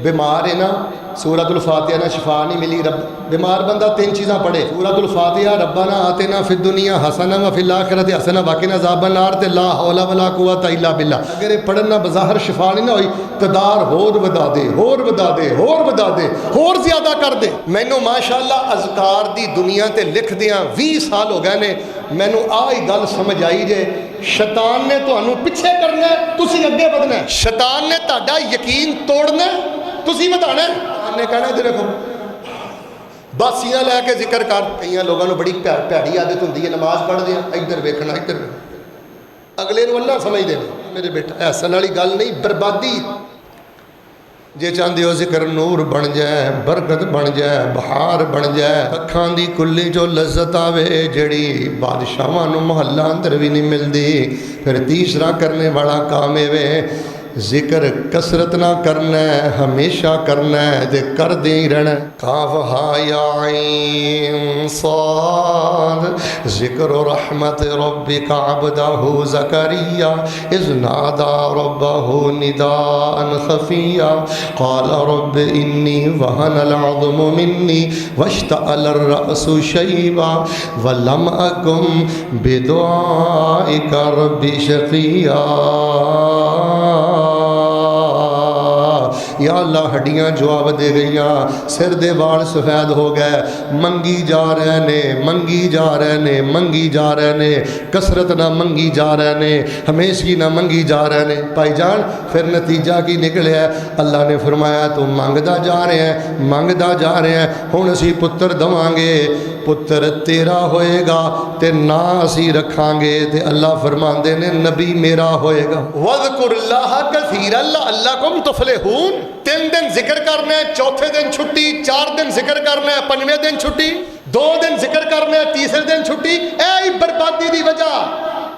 بیمار ہے نا سورۃ الفاتحہ نہ شفا نہیں ملی. رب بیمار بندہ 3 چیزاں پڑھے سورۃ الفاتحہ ربنا آتنا فی الدنیا حسنہ وفی الآخرۃ حسنہ وقنا عذاب النار تے لا حول ولا قوۃ الا باللہ. اگر یہ پڑھنا بظاہر شفا نہیں نہ ہوئی تدار ہور ودا دے ہور ودا دے ہور ودا دے ہور زیادہ کر دے. مینوں ماشاءاللہ اذکار دی دنیا تے لکھ دیاں 20 سال ہو گئے نے. مینوں آئی گل سمجھ آئی جے شیطان نے تانوں پیچھے کرنا ہے تسی اگے بڑھنا ہے. شیطان نے تہاڈا یقین توڑنا ہے تسی ودانا ہے. نے کہنا ادھر دیکھو باسیاں لے کے ذکر کر. کئی لوگوں نے بڑی پیڑی عادت ہوندی ہے نماز پڑھ دیا ادھر ویکھنا ادھر اگلے نو اللہ سمجھدے نے. میرے بیٹا احسن والی گل نہیں بربادی. جے چاہندے ہو ذکر نور بن جائے برکت بن جائے بہار بن جائے اکھاں دی کلی جو لذت آوے جڑی بادشاہاں نو محلہ اندر بھی نہیں ملدی. پھر تیسرا کرنے والا کام وے ذکر کثرت نہ کرنا ہے ہمیشہ کرنا ہے تے کر دے ہی رہنا. کاف ہا یا عین صاد ذکر رحمت ربک عبدہ زکریا اذ نادى ربه نداء خفیا قال رب انی وهن العظم منی واشتعل الرأس شیبا ولم اکن بدعائک رب شقیا. یا اللہ ہڈیاں جواب دے گئیاں سر دے وال سفید ہو گئے منگی جا رہے نے منگی جا رہے نے منگی جا رہے نے کثرت نہ منگی جا رہے نے ہمیشہ نہ منگی جا رہے نے. بھائی جان پھر نتیجہ کی نکلیا اللہ نے فرمایا تو منگدا جا رہے ہیں منگدا جا رہے ہیں ہن اسی پتر دواں گے پتر تیرا ہوئے گا تے نا اسی رکھاں گے تے اللہ فرماندے نے نبی میرا ہوئے گا. وذکر اللہ کثیرا لعلکم تفلحون. 3 دن ذکر کرنا ہے چوتھے دن چھٹی 4 دن ذکر کرنا ہے 5ویں دن چھٹی 2 دن ذکر کرنا ہے تیسرے دن چھٹی. اے بربادی دی وجہ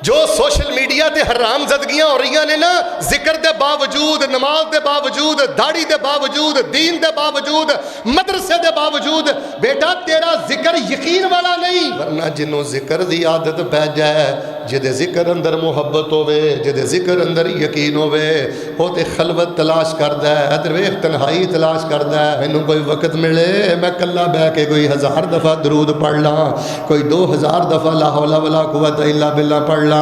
جو سوشل میڈیا تے حرام زدگیاں ہو رہی نے نا ذکر دے باوجود نماز دے باوجود داڑھی دے باوجود دین دے باوجود مدرسے دے باوجود بیٹا تیرا ذکر یقین والا نہیں. ورنہ جنوں ذکر دی عادت پہ جائے جدے ذکر اندر محبت ہوئے جدے ذکر اندر یقین ہوئے وہ تے خلوت تلاش کردا ہے ادھر ویکھ تنہائی تلاش کردا ہے. مینوں کوئی وقت ملے میں کلا بیٹھ کے کوئی 1000 دفعہ درود پڑھ لاں کوئی 2000 دفعہ لا حول ولا قوت الا باللہ پڑھ لاں.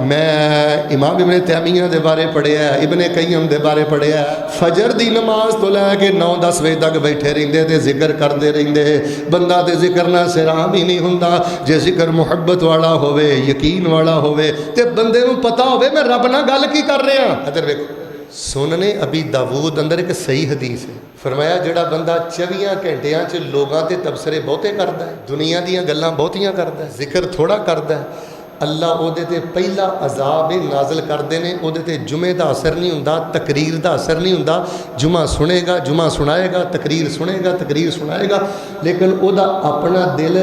میں امام ابن تیمیہ دے بارے پڑھیا ہے ابن قیم دے بارے پڑھیا ہے فجر دی نماز تو لے کے 9-10 بجے تک بیٹھے رہندے تے ذکر کردے رہندے. بندہ تے ذکر نہ سرام ہی نہیں ہوندا. جے ذکر محبت والا ہوئے یقین والا ہوئے تے بندے نوں پتہ ہوئے میں رب نال گل کی کر رہا ہاں. ادھر ویکھو سننے ابی داؤد اندر ایک صحیح حدیث ہے فرمایا جڑا بندہ 24 گھنٹیاں چ لوگاں تے تبصرے بہتے کردا ہے دنیا دیاں گلاں بہتیاں کردا ہے ذکر تھوڑا کردا ہے اللہ او دے تے پہلا عذاب نازل کردے نے او دے تے جمعے دا اثر نہیں ہوندا تقریر دا اثر نہیں ہوندا. جمعہ سنے گا جمعہ سنائے گا تقریر سنے گا تقریر سنائے گا لیکن او دا اپنا دل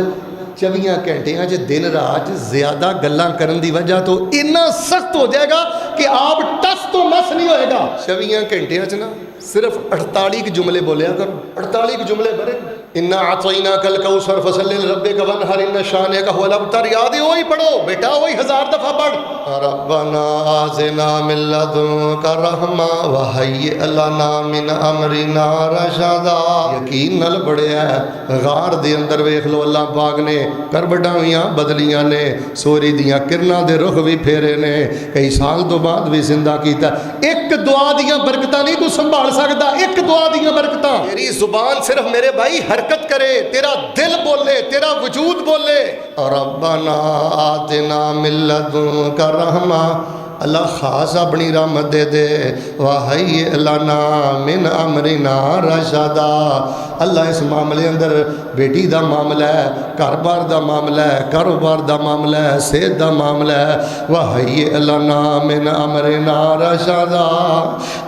24 گھنٹیاں چ دن رات زیادہ گلاں کرن دی وجہ تو اتنا سخت ہو جائے گا کہ آپ ٹس تو مس نہیں ہوئے گا. 24 گھنٹیاں چ نا صرف 48 جملے بولیا کرو 48 جملے بھرے انا اعطیناک الکوثر فصلی لربک وانحر ان شانئک هو الابتر. یاد ہے وہی پڑھو بیٹا وہی 1000 دفعہ پڑھ. ربنا آتنا من لدنک رحمہ وہیئ لنا من امرنا رشدا. یقین نال پڑھیا ہے غار دے اندر ویکھ لو اللہ پاک نے کربٹاویاں بدلیاں نے سوری دیاں کرناں دے رخ بھی پھیرے نے کئی سال تو بعد بھی زندہ کیتا. ایک دعا دیاں برکتاں نہیں تو سنبھال سکدا ایک دعا دیاں برکتاں. تیری زبان صرف میرے بھائی حرکت کرے تیرا دل بولے تیرا وجود بولے. ربنا آتنا من لدنک رحمہ اللہ خاص اپنی رحمت دے دے وہیئ لنا من امرنا رشدا. اللہ اس معاملے اندر بیٹی دا معاملہ ہے گھر بار دا معاملہ ہے کاروبار دا معاملہ ہے صحت دا معاملہ ہے وہیئ لنا من امرنا رشدا.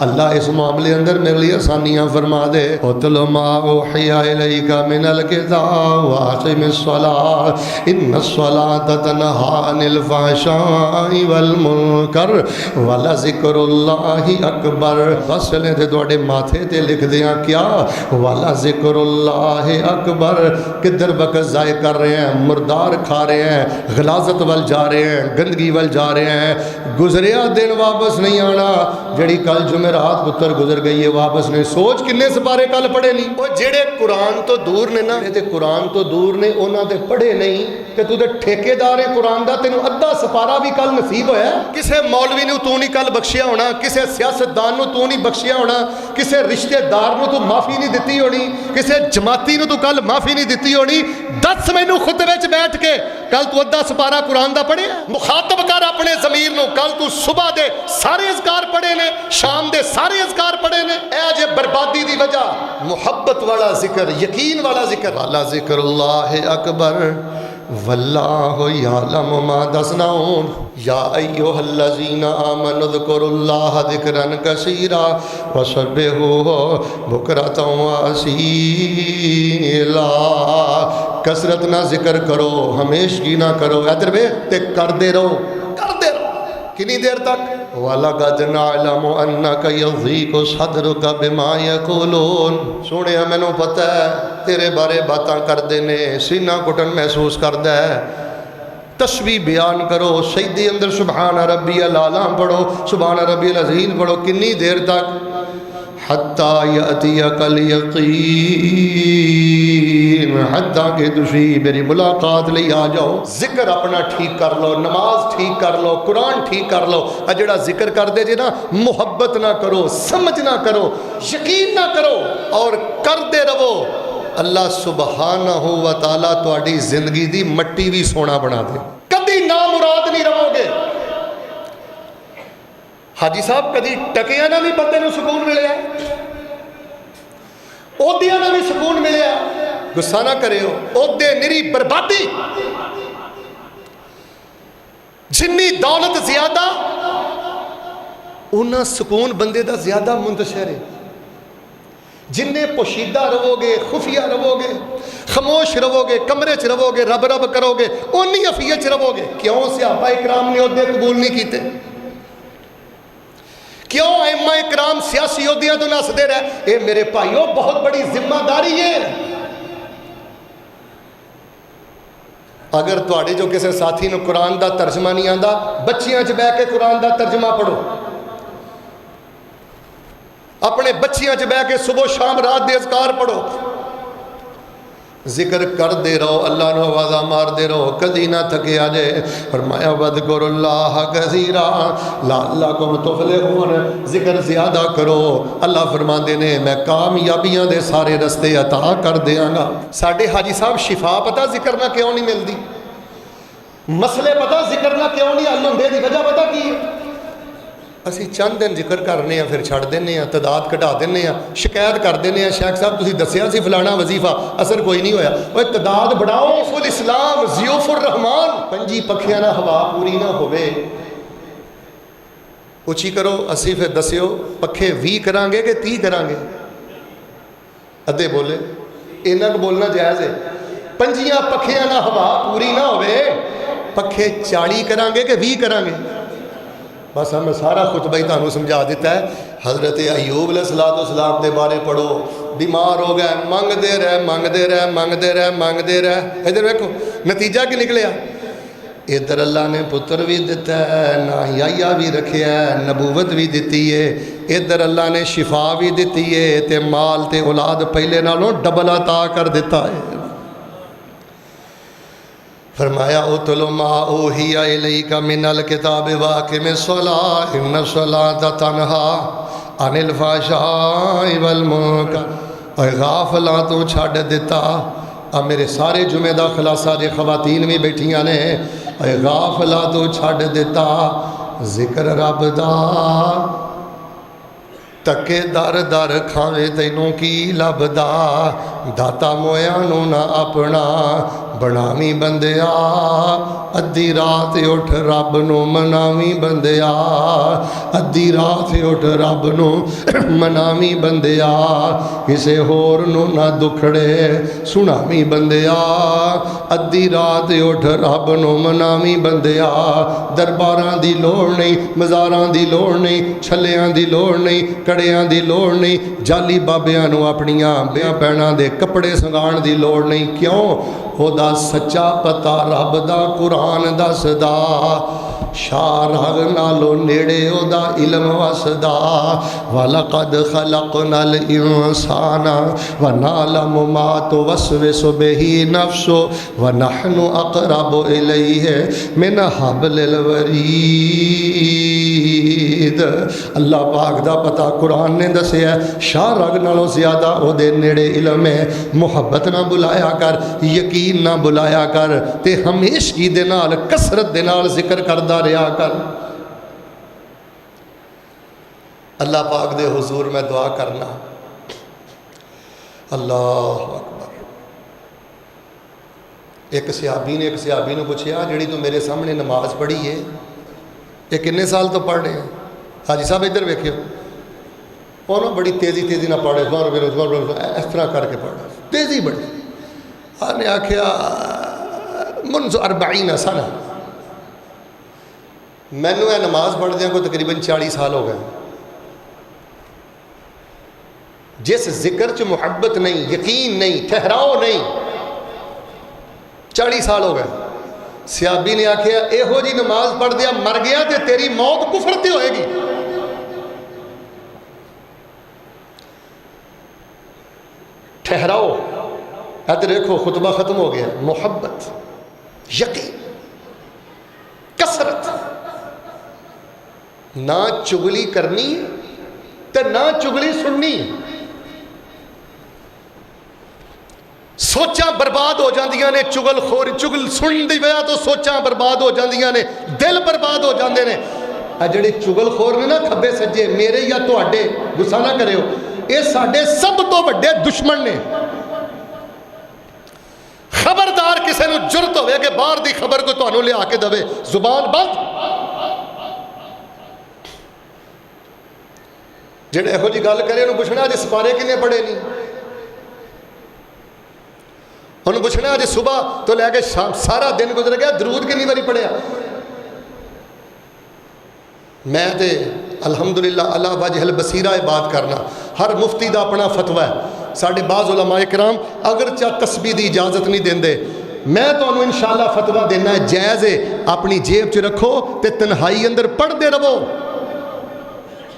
اللہ اس معاملے اندر میرے لیے آسانیاں فرما دے. اتل ما اوحی الیک من الکتاب واقم الصلاۃ ان الصلاۃ تنہی عن الفحشاء والمنکر والا ذکر اللہ اکبر. بس لیں تھے توڑے ماتھے تے لکھ دیاں کیا والا ذکر اللہ اکبر. کدھر وقت ضائع کر رہے ہیں مردار کھا رہے ہیں غلاظت وال جا رہے ہیں گندگی وال جا رہے ہیں گزریا دن واپس نہیں آنا، جڑی کل جمعرات پتر گزر گئی ہے واپس نہیں۔ سوچ کنے سپارے کل پڑھے نہیں، وہ جڑے قرآن تو دور نے نا، تے قرآن تو دور نے انہاں تے پڑھے نہیں کہ تو تے ٹھیکے دار ہے قرآن دا، تینوں ادھا سپارہ بھی کل نصیب ہویا۔ کسے مولوی نو تو نہیں کل بخشیا ہونا، کسے سیاستدان نو تو نہیں بخشیا ہونا، کسے رشتہ دار نو تو معافی نہیں دتی ہونی، کسے جماعتی نو تو کل معافی نہیں دتی ہونی۔ دس مینوں خطبے وچ بیٹھ کے کل تو ادھا سپارہ قرآن دا پڑھے، مخاطب کر اپنے ضمیر نو، کل تو صبح دے سارے اذکار پڑھے نے، شام دے سارے اذکار پڑھے نے۔ اے جے بربادی دی وجہ، محبت والا ذکر، یقین والا ذکر، والا ذکر اللہ اکبر واللہ یعلم ما تصنعون، یا ایھا الذین آمنوا اذکروا اللہ ذکرا کثیرا وسبحوہ بکرۃ واسیلا۔ کثرت نہ ذکر کرو، ہمیشگی نہ کرو، ادھر ویکھ تے کردے رہو، کردے رہو۔ کتنی دیر تک؟ وَلَقَدْ نَعْلَمُ أَنَّكَ يَضِيقُ صَدْرُكَ بِمَا يَقُولُونَ، سونے مینوں پتہ ہے تیرے بارے باتاں کردے نے، سینہ گھٹن محسوس کردا ہے۔ تسبیح بیان کرو، سجدے اندر سبحان ربی الاعلیٰ پڑھو، سبحان ربی العظیم پڑھو۔ کتنی دیر تک؟ حتیٰ یأتیک الیقین، حتیٰ کہ تسی میری ملاقات لئی آ جاؤ۔ ذکر اپنا ٹھیک کر لو، نماز ٹھیک کر لو، قرآن ٹھیک کر لو۔ جڑا ذکر کر دے جے نا، محبت نہ کرو، سمجھ نہ کرو، یقین نہ کرو اور کردے رہو، اللہ سبحانہ و تعالیٰ تہاڈی زندگی دی مٹی بھی سونا بنا دے۔ کدی نامراد نہیں رہو گے۔ حاجی صاحب کدی ٹکیاں نہ بھی بندے نو سکون ملیا، عہدیاں نہ بھی سکون ملیا؟ غصہ نہ کرے ہو، عہدے نری بربادی۔ جنی دولت زیادہ اُنہ سکون بندے دا زیادہ منتشر ہے۔ جننے پوشیدہ رہو گے، خفیہ رہو گے، خاموش رہو گے، کمرے چ رہو گے، رب رب کرو گے، اونی عافیت چ رہو گے۔ کیوں صحابہ اکرام نے عہدے قبول نہیں کیتے؟ کیوں ائمہ اکرام سیاسی عہدیاں تو نسدے رہے؟ اے میرے بھائیوں بہت بڑی ذمہ داری ہے۔ اگر تواڈے جو کسی ساتھی نو قرآن دا ترجمہ نہیں آندا، بچیاں چ بیٹھ کے قرآن دا ترجمہ پڑھو، اپنے بچیاں چ بیٹھ کے صبح شام رات دے اذکار پڑھو، ذکر کر دے رہو، اللہ نو آوازاں مار دے رہو، کدی نہ تھکے آ جائے۔ فرمایا وَاذْكُرُوا اللَّهَ كَثِيرًا لَعَلَّكُمْ تُفْلِحُونَ، ذکر زیادہ کرو، اللہ فرماندے نے میں کامیابیاں دے سارے رستے عطا کر دیاں گا۔ ساڈے حاجی صاحب شفا پتہ ذکر نہ کیوں نہیں ملدی؟ مسئلے پتہ ذکر نہ کیوں نہیں حل ہوندے؟ دی وجہ پتہ کی ہے؟ اسی چند دن ذکر کرنے ہیں، پھر چھڑ دینے ہیں، تعداد گھٹا دینے ہیں، شکایت کر دینے ہیں، شیخ صاحب تسی دسیا سی فلانا وظیفہ، اثر کوئی نہیں ہویا۔ وہ تعداد بڑھاؤ، فل اسلام ضیوف الرحمان، پنجی پکھیاں نہ ہوا پوری نہ ہوئے۔ اچھی کرو، اسی پھر دسیو پکھے 20 کران گے کہ 30 کران گے؟ ادھے بولے، انہاں کو بولنا جائز ہے۔ پنجیاں پکھیاں نہ ہوا پوری نہ ہوئے، پکھے 40 کران گے کہ 20 کران گے؟ بس ہمیں سارا خطبہ ہی تانوں سمجھا دیتا ہے۔ حضرت ایوب علیہ السلام دے بارے پڑھو، بیمار ہو گئے، منگدے رہے منگدے رہے منگدے رہے منگدے رہے، ادھر دیکھو نتیجہ کی نکلیا؟ ادھر اللہ نے پتر بھی دیتا ہے، ناحیہ بھی رکھیا ہے، نبوت بھی دیتی ہے، ادھر اللہ نے شفا بھی دیتی ہے، تے مال تے اولاد پہلے نالوں ڈبل عطا کر دیتا ہے۔ فرمایا اتل ما اوحی الیک من الکتاب واقم الصلاۃ ان الصلاۃ تنہی عن الفحشاء والمنکر۔ اے غافلاں تو چھڈ دتا، اب میرے سارے جمعے دا خلاصہ جے خواتین بھی بیٹھیاں نے، اے غافلاں تو چھڈ دتا، ذکر رب دا تکے در در کھاوے تینوں کی لبدا، داتا مویا نو نہ اپنا بناویں بندیا، ادھی رات اٹھ رب نو مناویں بندیا، ادھی رات اٹھ رب نو مناویں بندیا، کسے ہور نو نہ دکھڑے سناویں بندیا، ادھی رات اٹھ رب نو مناویں بندیا۔ درباراں دی لوڑ نہیں، مزاراں دی لوڑ نہیں، چھلیاں دی لوڑ نہیں، کڑیاں دی لوڑ نہیں، جالی بابیاں نو اپنیاں بیاں بہناں دے کپڑے سنگان دی لوڑ نہیں۔ کیوں؟ خدا سچا پتا رب دا قرآن دسدا، شارغ نالو نیڑے اودا علم وسدا وَلَقَدْ خَلَقْنَا الْإِنسَانَ وَنَعْلَمُ مَا تُوَسْوِسُ بِهِ نَفْسُهُ وَنَحْنُ أَقْرَبُ إِلَيْهِ مِنْ حَبْلِ الْوَرِيدِ۔ اللہ پاک دا پتہ قرآن نے دسیا شاہ رگ نالوں زیادہ او دے نیڑے علم ہے۔ محبت نہ بلایا کر، یقین نہ بلایا کر، تے ہمیشگی دے نال کثرت دے نال ذکر کردہ رہا کر۔ اللہ پاک دے حضور میں دعا کرنا، اللہ اکبر۔ ایک صحابی نے پوچھا جڑی تو میرے سامنے نماز پڑھی ہے یہ کنے سال تو پڑھ رہے ہیں؟ حاجی صاحب ادھر ویکھیو، انہوں بڑی تیزی نہ پڑھے، اس طرح کر کے پڑھا، تیزی بڑی۔ آپ نے آکھیا منذ 40 سنہ، میں نے نماز پڑھ دیا کوئی تقریباً 40 سال ہو گئے۔ جس ذکر چ محبت نہیں، یقین نہیں، ٹھہراؤ نہیں، 40 سال ہو گئے۔ صحابی نے آکھیا ایہو جی نماز پڑھ دیا مر گیا تے تیری موت کفر تے ہوئے گی۔ ٹھہراؤ، ادھر دیکھو خطبہ ختم ہو گیا۔ محبت، یقین، کثرت، نہ چگلی کرنی تے نہ چگلی سننی۔ سوچاں برباد ہو جاندیاں نے، چگل سن دی وجہ تو سوچاں برباد ہو جاندیاں نے، دل برباد ہو جاندے نے۔ جڑے چگل خور نے نا کھبے سجے، میرے یا تواڈے، غصہ نہ کرے ہو، یہ ساڈے سب تو بڑے دشمن نے۔ خبردار کسے نو جرت ہوئے کہ باہر دی خبر کو تانوں لے آ کے دے، زبان بند۔ جڑے ایہو جی گل کرے انہوں پوچھنا جی سپارے کنے پڑے نہیں، انہوں پوچھنا جی صبح تو لے کے شام سارا دن گزر گیا درود کنی باری پڑھیا۔ میں تے الحمدللہ اللہ وجہ البصیرہ بات کرنا، ہر مفتی دا اپنا فتویٰ ہے۔ ساڑھے بعض علماء کرام اگرچہ تسبیح دی اجازت نہیں دیندے، میں تو انہوں انشاءاللہ فتویٰ دینا ہے جائز ہے، اپنی جیب چ رکھو تے تنہائی اندر پڑھ دے رہو۔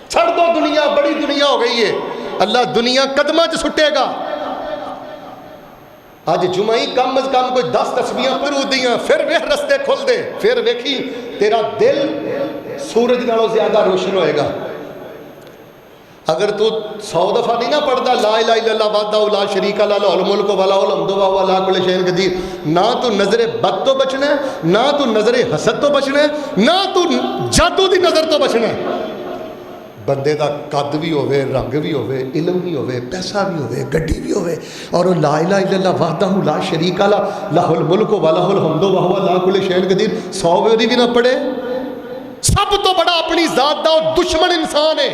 چھڑ دو دنیا، بڑی دنیا ہو گئی ہے، اللہ دنیا قدمہ چ سٹے گا۔ آج جمعی کم از کم کوئی 10 تسبیحاں پڑھو دیاں، پھر وہ رستے کھل دے، پھر ویکھی تیرا دل سورج نالوں زیادہ روشن ہوئے گا۔ اگر تو 100 دفعہ نہیں نہ پڑھتا لا الہ الا اللہ وحدہ لا شریک لہ لہ الملک و لہ الحمد وہو علی کل شیء قدیر، نہ تو نظر بد تو بچنا ہے، نہ تو نظر حسد تو بچنا ہے، نہ تو جادو دی نظر تو بچنا ہے۔ بندے دا قد بھی ہوئے، رنگ بھی ہوئے، علم بھی ہوئے، پیسہ بھی ہوئے، گڈی بھی ہوئے، اور لا الہ الا اللہ وحدہ لا شریک لہ لہ الملک و لہ الحمد وہو علی کل شیء قدیر 100 واری بھی نہ پڑھے، سب تو بڑا اپنی ذات دا دشمن انسان ہے۔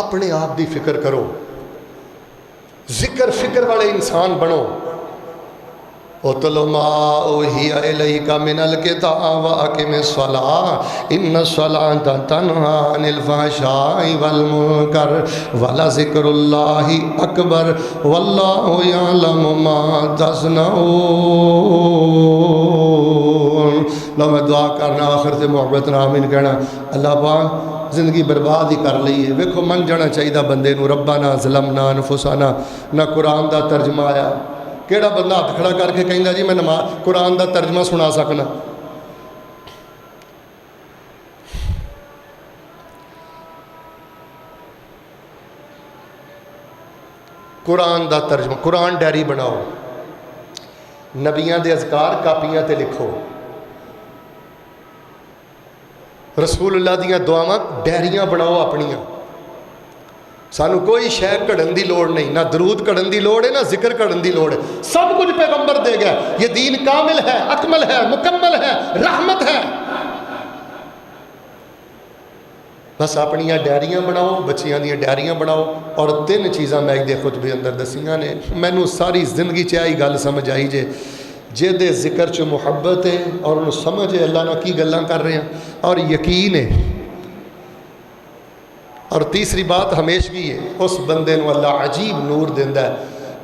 اپنے آپ دی فکر کرو، ذکر فکر والے انسان بنو۔ اُتْلُ مَا أُوحِیَ إِلَیْکَ مِنَ الْکِتَابِ وَأَقِمِ الصَّلَاةَ إِنَّ الصَّلَاةَ تَنْہَیٰ عَنِ الْفَحْشَاءِ وَالْمُنکَرِ وَلَذِکْرُ اللہِ أَکْبَرُ وَاللَّهُ یَعْلَمُ مَا تَصْنَعُونَ۔ لو میں دعا کرنا آخر سے محبت آمین کہنا۔ اللہ پاک زندگی برباد ہی کر لی ہے، ویکھو من جانا چاہیے بندے نو ربنا ظلمنا انفسنا، نہ قرآن دا ترجمہ آیا۔ کیڑا بندہ ہاتھ کھڑا کر کے کہندا جی میں قرآن دا ترجمہ سنا سکنا؟ قرآن دا ترجمہ، قرآن ڈائری بناؤ، نبیاں دے اذکار کاپیاں تے لکھو، رسول اللہ دیاں دعاواں ڈائریاں بناؤ اپنیاں۔ سانو کوئی شے کڑن دی لوڑ نہیں، نہ درود کڑن دی لوڑ ہے، نہ ذکر کڑن دی لوڑ ہے، سب کچھ پیغمبر دے گا۔ یہ دین کامل ہے، اکمل ہے، مکمل ہے، رحمت ہے۔ بس اپنیاں ڈائریاں بناؤ، بچیاں دیاں ڈائریاں بناؤ، اور 3 چیزاں میں دے خطبے اندر دسیاں نے، مینوں ساری زندگی چاہی گل سمجھ آئی جے جے دے ذکر چ محبت ہے اور انہوں سمجھ ہے اللہ نہ کی گلاں کر رہے ہیں، اور یقین ہے۔ اور تیسری بات ہمیشگی ہے، اس بندے نو اللہ عجیب نور دیندا ہے۔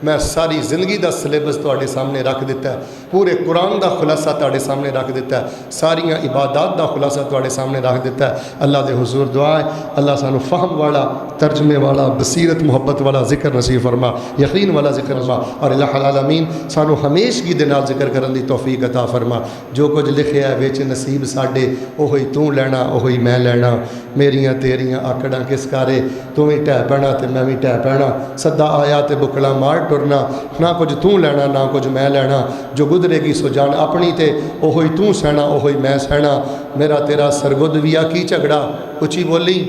میں ساری زندگی دا سلیبس تواڈے سامنے رکھ دیتا ہے، پورے قرآن دا خلاصہ تواڈے سامنے رکھ دیتا ہے, ساریاں عبادات دا خلاصہ تواڈے سامنے رکھ دیتا ہے. اللہ دے حضور دعا ہے اللہ سانو فہم والا, ترجمے والا, بصیرت محبت والا ذکر نصیب فرما, یقین والا ذکر فرما, اور الہ العالمین سانو ہمیشگی دے نال ذکر کرن دی توفیق عطا فرما. جو کچھ لکھیا ہے وچ نصیب ساڈے اوہی تو لینا اوہی میں لینا, میریاں تیریاں آکڑاں کس کارے, تو بھی ٹہ پینا تے میں بھی ٹہ پینا, سدا آیا تے بکلا مار ٹرنا, نہ کچھ تو لینا نہ کچھ میں لینا, جو گزرے گی سو جان اپنی تے اوہی تو سہنا اوہی میں سہنا. میرا تیرا سرگد ویا کی جھگڑا, اچھی بولی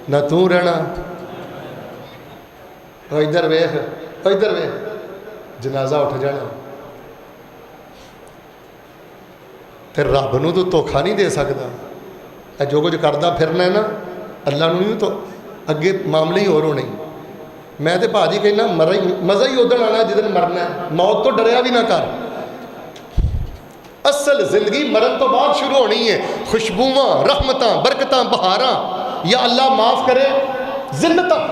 نہ تو رہنا. ادھر ویخ ادھر ویخ جنازہ اٹھ جانا, پھر رب نو تو دھوکھا نہیں دے سکتا. جو کچھ کرتا پھرنا ہے نا اللہ نو تو اگے معاملے ہی اور ہونے. میں تو بھاجی کہنا مزہ ہی ادھر آنا جدن مرنا ہے, موت تو ڈریا بھی نہ کر. اصل زندگی مرن تو بعد شروع ہونی ہے. خوشبواں رحمتاں برکتاں بہاراں, یا اللہ معاف کرے ذلتاں.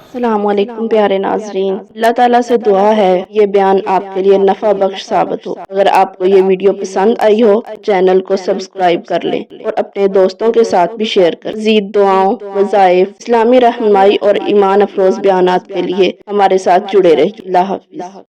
السلام علیکم پیارے ناظرین, اللہ تعالیٰ سے دعا ہے یہ بیان آپ کے لیے نفع بخش ثابت ہو. اگر آپ کو یہ ویڈیو پسند آئی ہو چینل کو سبسکرائب کر لیں اور اپنے دوستوں کے ساتھ بھی شیئر کر. مزید دعاؤں, وظائف, اسلامی رہنمائی اور ایمان افروز بیانات کے لیے ہمارے ساتھ جڑے رہیں. اللہ حافظ.